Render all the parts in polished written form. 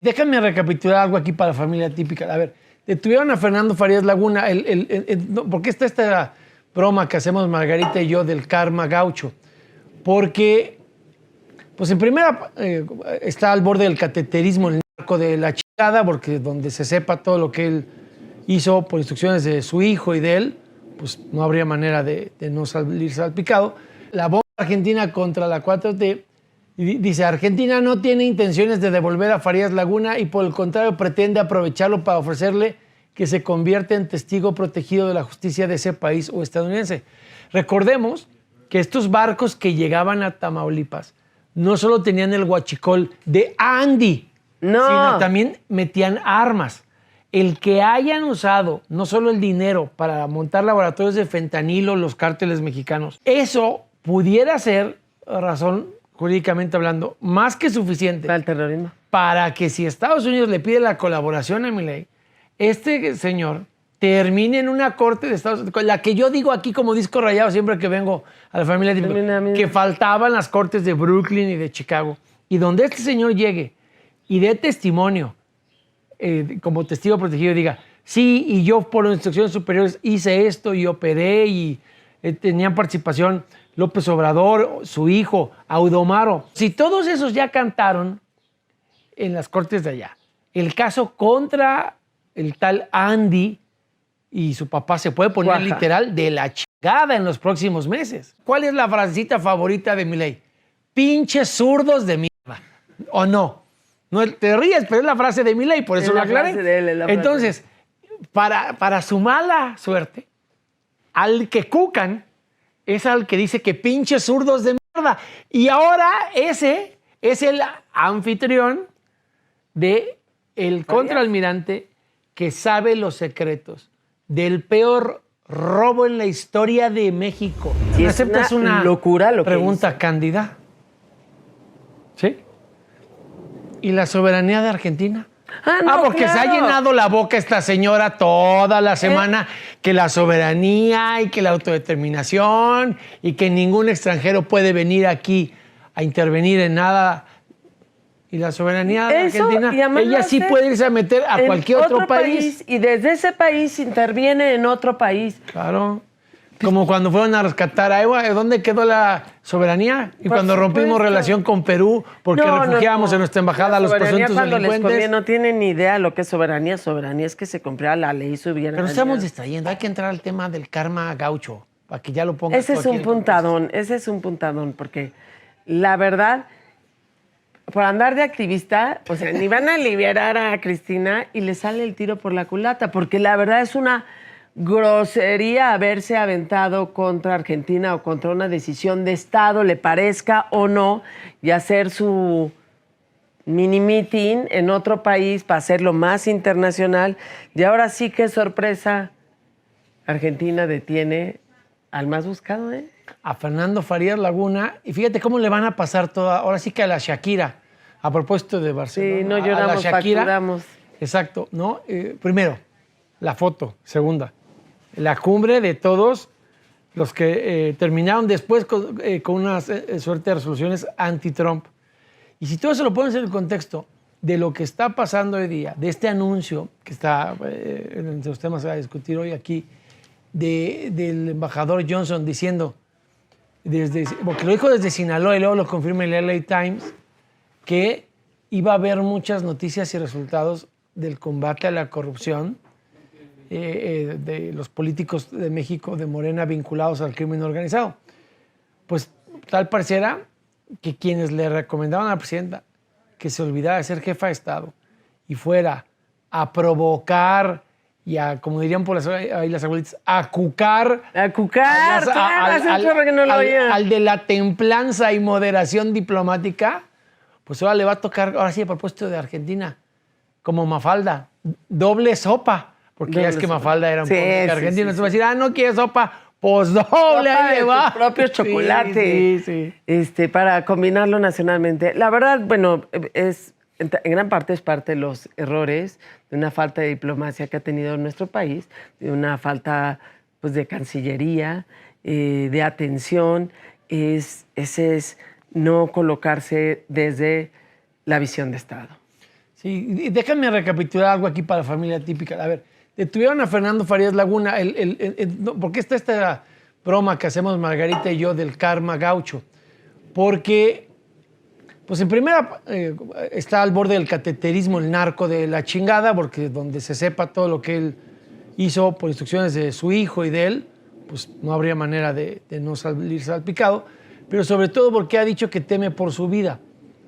Déjame recapitular algo aquí para la familia típica. A ver, detuvieron a Fernando Farías Laguna, ¿por qué está esta broma que hacemos Margarita y yo del karma gaucho? Porque, pues en primera, está al borde del cateterismo el narco de la chingada, porque donde se sepa todo lo que él hizo por instrucciones de su hijo y de él, pues no habría manera de no salir salpicado. La bomba argentina contra la 4T, dice, Argentina no tiene intenciones de devolver a Farías Laguna y por el contrario pretende aprovecharlo para ofrecerle que se convierta en testigo protegido de la justicia de ese país o estadounidense. Recordemos que estos barcos que llegaban a Tamaulipas no solo tenían el huachicol de Andy, sino también metían armas. El que hayan usado no solo el dinero para montar laboratorios de fentanilo, los cárteles mexicanos, eso pudiera ser, razón jurídicamente hablando, más que suficiente para el terrorismo, para que si Estados Unidos le pide la colaboración a Milei, este señor termine en una corte de Estados Unidos, la que yo digo aquí como disco rayado siempre que vengo a la familia típica, que faltaban las cortes de Brooklyn y de Chicago, y donde este señor llegue y dé testimonio como testigo protegido, diga, sí, y yo por las instrucciones superiores hice esto y operé y tenían participación López Obrador, su hijo, Audomaro. Si todos esos ya cantaron en las cortes de allá, el caso contra el tal Andy y su papá se puede poner literal de la chingada en los próximos meses. ¿Cuál es la frasecita favorita de Milei? Pinches zurdos de mierda. ¿O no? No te ríes, pero es la frase de Milei, por eso lo aclaré. Entonces, para su mala suerte, al que cucan es al que dice que pinches zurdos de mierda. Y ahora ese es el anfitrión de el contraalmirante que sabe los secretos del peor robo en la historia de México. Sí, ¿aceptas una locura lo pregunta cándida? ¿Sí? ¿Y la soberanía de Argentina? Porque se ha llenado la boca esta señora toda la semana que la soberanía y que la autodeterminación y que ningún extranjero puede venir aquí a intervenir en nada. Y la soberanía de Argentina, ella sí puede irse a meter a cualquier otro país. Y desde ese país interviene en otro país. Claro. Como cuando fueron a rescatar a Eva, ¿dónde quedó la soberanía? Y cuando rompimos relación con Perú porque refugiábamos en nuestra embajada a los presuntos delincuentes. No tienen ni idea lo que es soberanía. Soberanía es que se cumpliera la ley y subiera. Pero estamos distrayendo. Hay que entrar al tema del karma gaucho para que ya lo pongas. Ese es un puntadón, porque la verdad, por andar de activista, o sea, ni van a liberar a Cristina y le sale el tiro por la culata, porque la verdad es una grosería haberse aventado contra Argentina o contra una decisión de Estado, le parezca o no, y hacer su mini meeting en otro país para hacerlo más internacional. Y ahora sí, qué sorpresa, Argentina detiene al más buscado, a Fernando Farías Laguna, y fíjate cómo le van a pasar toda, ahora sí que a la Shakira, a propósito de Barcelona. Sí, no lloramos, a la Shakira, facturamos. Exacto, ¿no? Primero, la foto. Segunda, la cumbre de todos los que terminaron después con una suerte de resoluciones anti-Trump. Y si todo eso lo pones en el contexto de lo que está pasando hoy día, de este anuncio que está entre los temas a discutir hoy aquí, del embajador Johnson diciendo, porque lo dijo desde Sinaloa y luego lo confirma el LA Times, que iba a haber muchas noticias y resultados del combate a la corrupción de los políticos de México, de Morena, vinculados al crimen organizado. Pues tal pareciera que quienes le recomendaban a la presidenta que se olvidara de ser jefa de Estado y fuera a provocar y a, como dirían por ahí las abuelitas, a cucar. A cucar, al de la templanza y moderación diplomática, pues ahora le va a tocar, ahora sí, a propósito de Argentina, como Mafalda, doble sopa. Porque ya es que Mafalda era un poco argentino. Se va a decir, no quieres sopa, pues doble, ahí le va. Tu propio chocolate. Sí. Para combinarlo nacionalmente. La verdad, bueno, en gran parte es parte de los errores, de una falta de diplomacia que ha tenido nuestro país, de una falta pues, de cancillería, de atención. Ese es no colocarse desde la visión de Estado. Sí, y déjame recapitular algo aquí para la familia típica. A ver, detuvieron a Fernando Farías Laguna, ¿por qué está esta broma que hacemos Margarita y yo del karma gaucho? Porque, pues en primera, está al borde del cateterismo el narco de la chingada, porque donde se sepa todo lo que él hizo por instrucciones de su hijo y de él, pues no habría manera de no salir salpicado, pero sobre todo porque ha dicho que teme por su vida.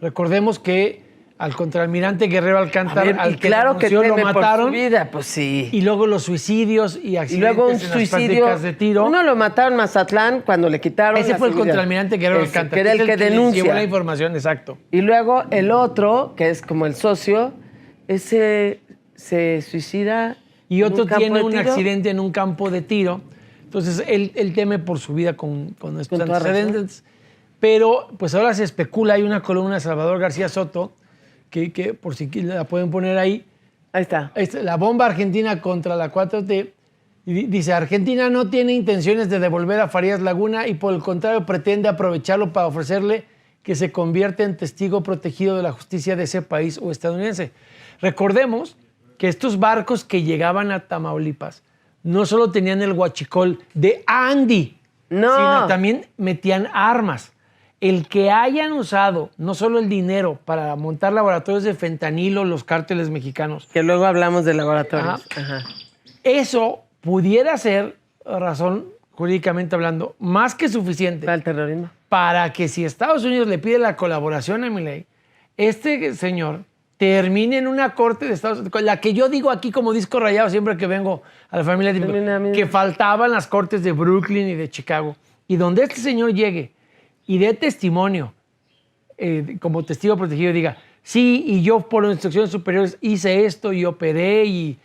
Recordemos que al contraalmirante Guerrero Alcántara, al que claro que denunció, teme lo mataron. por su vida, pues sí. Y luego los suicidios y accidentes Y luego un en las suicidio. prácticas de tiro. Uno lo mataron en Mazatlán cuando le quitaron Ese la fue el seguridad. contraalmirante Guerrero Ese, Alcántara. que era el que les denuncia. llevó la información, exacto. Y luego el otro, que es como el socio, ese se suicida. Y otro en un campo tiene de un tiro. accidente en un campo de tiro. Entonces, él teme por su vida con estos Con toda antecedentes. Pero, pues ahora se especula, hay una columna de Salvador García Soto, que por si la pueden poner ahí. Ahí está. La bomba argentina contra la 4T. Y dice, Argentina no tiene intenciones de devolver a Farías Laguna y por el contrario pretende aprovecharlo para ofrecerle que se convierta en testigo protegido de la justicia de ese país o estadounidense. Recordemos que estos barcos que llegaban a Tamaulipas no solo tenían el huachicol de Andy, sino también metían armas. El que hayan usado no solo el dinero para montar laboratorios de fentanilo, los cárteles mexicanos. Que luego hablamos de laboratorios. Ajá. Eso pudiera ser, razón jurídicamente hablando, más que suficiente Para el terrorismo. para que si Estados Unidos le pide la colaboración a Milei, este señor termine en una corte de Estados Unidos, la que yo digo aquí como disco rayado siempre que vengo a la familia, que faltaban las cortes de Brooklyn y de Chicago, y donde este señor llegue y dé testimonio como testigo protegido y diga, sí, y yo por instrucciones superiores hice esto y operé y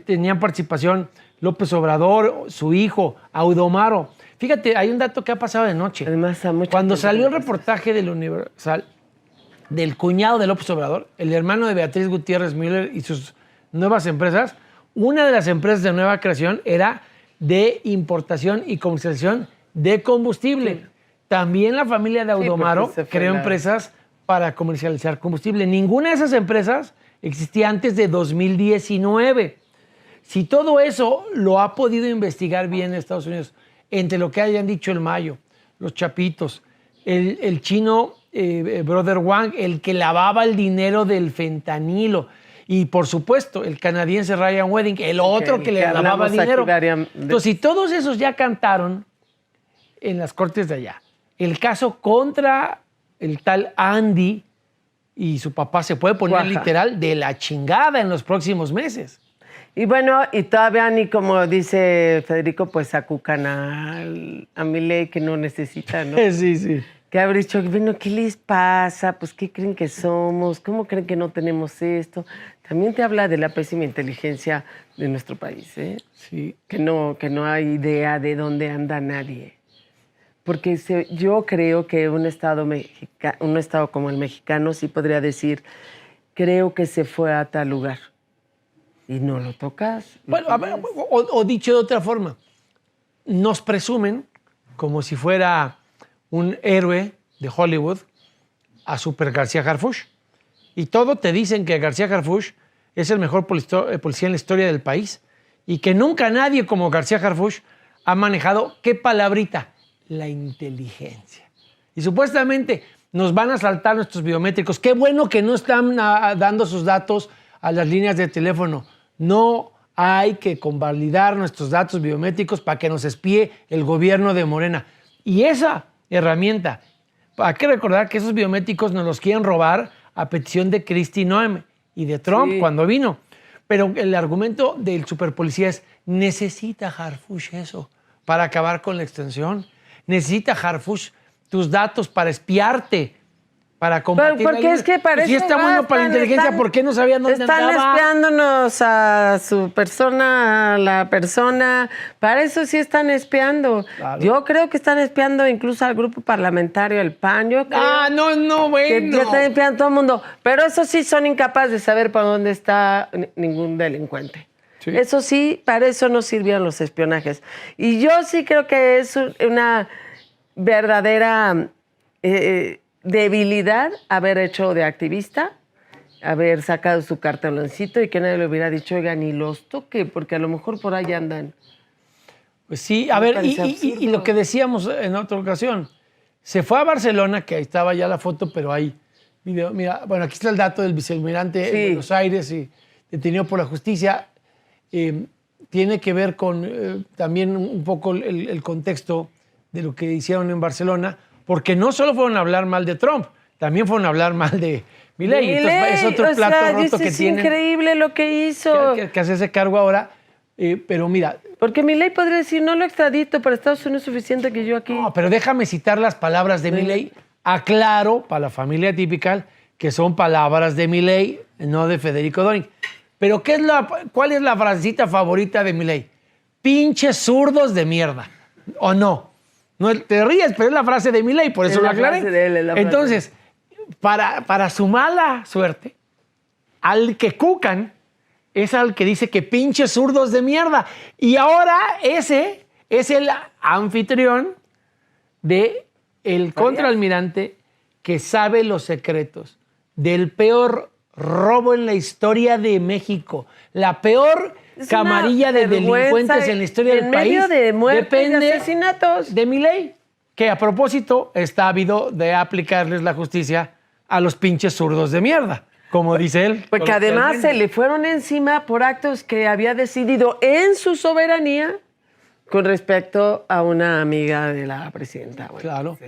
tenían participación López Obrador, su hijo, Audomaro. Fíjate, hay un dato que ha pasado de noche. Además, cuando salió el reportaje del Universal del cuñado de López Obrador, el hermano de Beatriz Gutiérrez Müller y sus nuevas empresas, una de las empresas de nueva creación era de importación y comercialización de combustible. Sí. También la familia de Audomaro creó empresas para comercializar combustible. Ninguna de esas empresas existía antes de 2019. Si todo eso lo ha podido investigar bien Estados Unidos, entre lo que hayan dicho el Mayo, los Chapitos, el chino Brother Wang, el que lavaba el dinero del fentanilo, y por supuesto el canadiense Ryan Wedding, el otro que le lavaba dinero. Entonces, si todos esos ya cantaron en las cortes de allá, el caso contra el tal Andy y su papá se puede poner literal de la chingada en los próximos meses. Y bueno, y todavía ni como dice Federico, pues acucan a Milei que no necesita, ¿no? Sí, sí. Que habrá dicho, bueno, ¿qué les pasa? Pues, ¿qué creen que somos? ¿Cómo creen que no tenemos esto? También te habla de la pésima inteligencia de nuestro país, ¿eh? Sí. Que no hay idea de dónde anda nadie. Porque yo creo que un estado como el mexicano sí podría decir, creo que se fue a tal lugar. Y no lo tocas. Bueno, a ver, o dicho de otra forma, nos presumen como si fuera un héroe de Hollywood a Super García Harfuch. Y todo te dicen que García Harfuch es el mejor policía en la historia del país y que nunca nadie como García Harfuch ha manejado, ¿qué palabrita? La inteligencia. Y supuestamente nos van a saltar nuestros biométricos. Qué bueno que no están dando sus datos a las líneas de teléfono. No hay que convalidar nuestros datos biométricos para que nos espíe el gobierno de Morena. Y esa herramienta, hay que recordar que esos biométricos nos los quieren robar a petición de Kristi Noem y de Trump cuando vino. Pero el argumento del superpolicía es, necesita Harfuch eso para acabar con la extensión. Necesita Harfuch tus datos para espiarte, para combatir. Pero porque es que para si está bueno para la inteligencia, ¿por qué no sabían dónde andaba? Están espiándonos a su persona, a la persona. Para eso sí están espiando. Claro. Yo creo que están espiando incluso al grupo parlamentario, el PAN. Yo creo no, bueno. Que ya están espiando a todo el mundo. Pero eso sí son incapaces de saber para dónde está ningún delincuente. Sí. Eso sí, para eso no sirvieron los espionajes. Y yo sí creo que es una verdadera debilidad haber hecho de activista haber sacado su cartaloncito y que nadie le hubiera dicho, oiga, ni los toque, porque a lo mejor por ahí andan. Pues sí, a ver, y lo que decíamos en otra ocasión, se fue a Barcelona, que ahí estaba ya la foto, pero hay video. Mira, bueno, aquí está el dato del vicealmirante en Buenos Aires y detenido por la justicia. Tiene que ver con también un poco el contexto de lo que hicieron en Barcelona, porque no solo fueron a hablar mal de Trump, también fueron a hablar mal de Milei. Entonces, es otro plato roto que tiene. Es increíble lo que hizo. Que hace ese cargo ahora. Pero mira... Porque Milei podría decir, no lo extradito, para Estados Unidos es suficiente que yo aquí... No, pero déjame citar las palabras de Milei. Aclaro, para la familia típica, que son palabras de Milei, no de Federico Doring. Pero ¿cuál es la frasecita favorita de Milei? Pinches zurdos de mierda. ¿O no? No te ríes, pero es la frase de Milei, por eso lo aclaré. Entonces, para su mala suerte, al que cucan es al que dice que pinches zurdos de mierda. Y ahora ese es el anfitrión de el contraalmirante que sabe los secretos del peor robo en la historia de México, la peor camarilla de delincuentes en la historia del país. En medio de muertes, depende de asesinatos. De Milei, que a propósito está ávido de aplicarles la justicia a los pinches zurdos de mierda, como dice él. Porque además se le fueron encima por actos que había decidido en su soberanía con respecto a una amiga de la presidenta. Bueno, claro.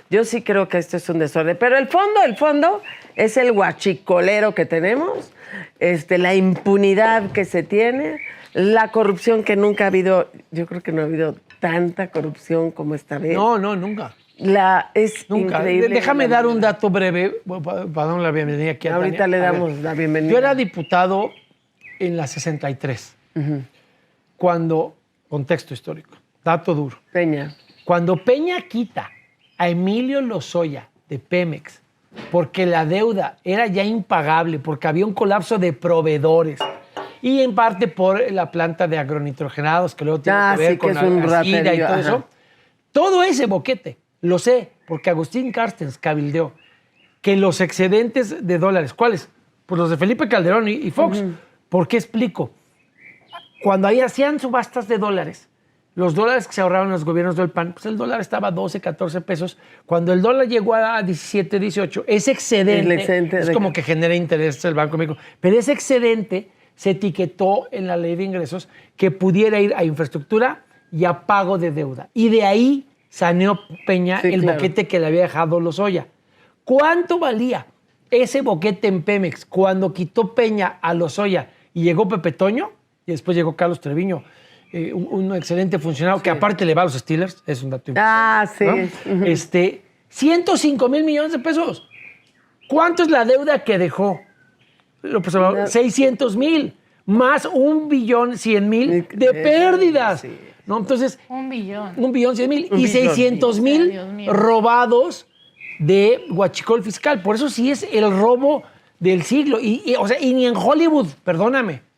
Yo sí creo que esto es un desorden. Pero el fondo es el guachicolero que tenemos, la impunidad que se tiene, la corrupción que nunca ha habido. Yo creo que no ha habido tanta corrupción como esta vez. No, nunca. Es nunca. Increíble. Déjame dar un dato breve para dar la bienvenida aquí a Tania. Ahorita le damos la bienvenida. Yo era diputado en la 63, cuando, contexto histórico, dato duro. Peña. Cuando Peña quita a Emilio Lozoya de Pemex, porque la deuda era ya impagable, porque había un colapso de proveedores, y en parte por la planta de agronitrogenados, que luego tiene que ver con la SIDA y todo eso. Todo ese boquete, lo sé, porque Agustín Carstens cabildeó que los excedentes de dólares, ¿cuáles? Pues los de Felipe Calderón y Fox. ¿Por qué explico? Cuando ahí hacían subastas de dólares, los dólares que se ahorraban los gobiernos del PAN, pues el dólar estaba a 12, 14 pesos. Cuando el dólar llegó a 17, 18, ese excedente, es como que genera interés el Banco de México, pero ese excedente se etiquetó en la ley de ingresos que pudiera ir a infraestructura y a pago de deuda. Y de ahí saneó Peña boquete que le había dejado Lozoya. ¿Cuánto valía ese boquete en Pemex cuando quitó Peña a Lozoya y llegó Pepe Toño? Y después llegó Carlos Treviño, un excelente funcionario que aparte le va a los Steelers, es un dato importante. ¿No? 105 mil millones de pesos. ¿Cuánto es la deuda que dejó? 600 mil, más 1.100.000 de pérdidas. Sí. ¿No? Entonces, 1.100.000 y 600.000 robados de huachicol fiscal. Por eso sí es el robo del siglo. Y ni en Hollywood, perdóname.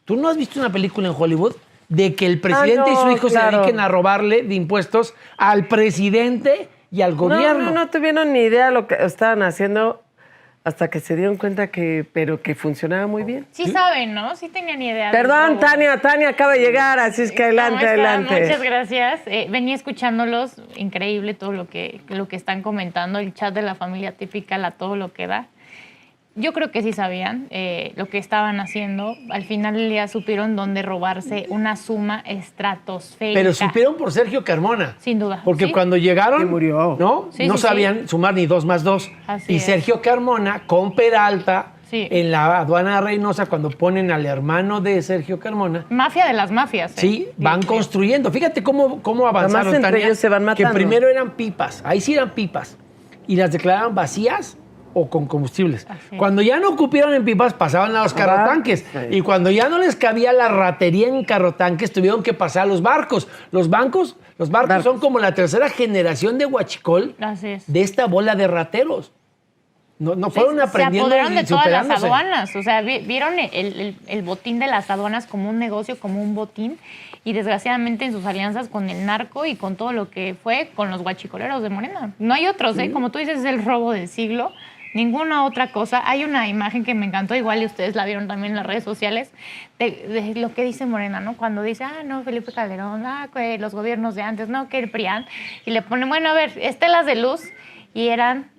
¿Tú no has visto una película en Hollywood de que el presidente y su hijo se dediquen a robarle de impuestos al presidente y al gobierno? No tuvieron ni idea de lo que estaban haciendo hasta que se dieron cuenta que funcionaba muy bien. Sí saben, ¿no? Sí tenían idea. Perdón, Tania acaba de llegar, así es que adelante. Muchas gracias. Venía escuchándolos, increíble todo lo que están comentando, el chat de la familia típica, todo lo que da. Yo creo que sí sabían lo que estaban haciendo. Al final del día supieron dónde robarse una suma estratosférica. Pero supieron por Sergio Carmona. Sin duda. Porque cuando llegaron, murió. ¿no? No sabían sumar ni 2 más 2. Así y es. Sergio Carmona con Peralta en la aduana de Reynosa, cuando ponen al hermano de Sergio Carmona. Mafia de las mafias. Sí, van construyendo. Fíjate cómo avanzaron. Además, entre ellos se van matando. Que primero eran pipas. Ahí sí eran pipas. Y las declaraban vacías o con combustibles. Cuando ya no cupieron en pipas, pasaban a los carrotanques. Y cuando ya no les cabía la ratería en carrotanques, tuvieron que pasar a los barcos. Los barcos son como la tercera generación de huachicol de esta bola de rateros. No fueron aprendiendo y superándose. Se apoderaron de todas las aduanas. O sea, vieron el botín de las aduanas como un negocio, como un botín. Y desgraciadamente en sus alianzas con el narco y con todo lo que fue con los huachicoleros de Morena. No hay otros, como tú dices, es el robo del siglo. ninguna otra cosa. Hay una imagen que me encantó, igual y ustedes la vieron también en las redes sociales, de lo que dice Morena, ¿no? Cuando dice, no, Felipe Calderón, que los gobiernos de antes, no, que el PRIAN, y le ponen, bueno, a ver, estelas de luz, y eran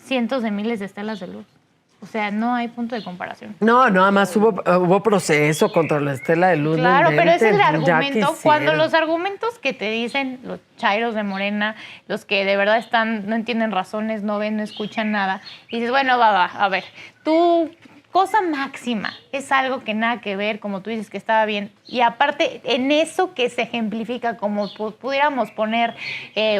cientos de miles de estelas de luz. O sea, no hay punto de comparación. No, nada más hubo proceso contra la estela de luz. Claro, pero ese es el Ya argumento. Cuando quisiera. los argumentos que te dicen los chairos de Morena, los que de verdad no entienden razones, no ven, no escuchan nada, y dices, bueno, va, a ver, tú, cosa máxima, es algo que nada que ver, como tú dices que estaba bien. Y aparte, en eso que se ejemplifica, como pudiéramos poner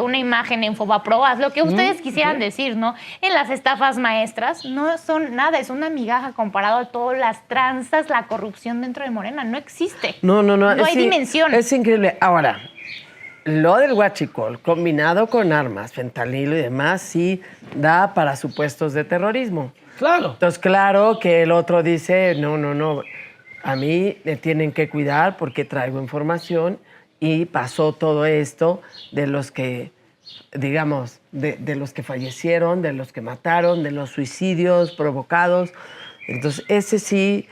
una imagen en Fobaproas, lo que ustedes quisieran decir, ¿no? En las estafas maestras, no son nada, es una migaja comparado a todas las tranzas, la corrupción dentro de Morena. No existe. No. No hay dimensión. Es increíble. Ahora, lo del huachicol, combinado con armas, fentanilo y demás, sí da para supuestos de terrorismo. Claro. Entonces, claro que el otro dice, no, a mí me tienen que cuidar porque traigo información y pasó todo esto de los que, digamos, de los que fallecieron, de los que mataron, de los suicidios provocados. Entonces, ese sí,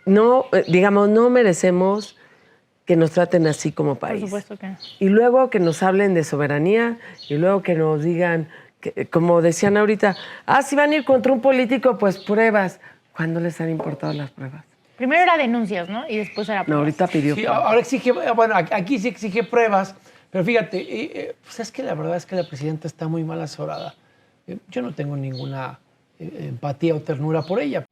no, digamos, no merecemos que nos traten así como país. Por supuesto que no. Y luego que nos hablen de soberanía y luego que nos digan, como decían ahorita, si van a ir contra un político, pues pruebas. ¿Cuándo les han importado las pruebas? Primero era denuncias, ¿no? Y después era No, pruebas. ahorita pidió Sí, pruebas. ahora exige, bueno, aquí sí exige pruebas, pero fíjate, pues es que la verdad es que la presidenta está muy mal asesorada. Yo no tengo ninguna empatía o ternura por ella,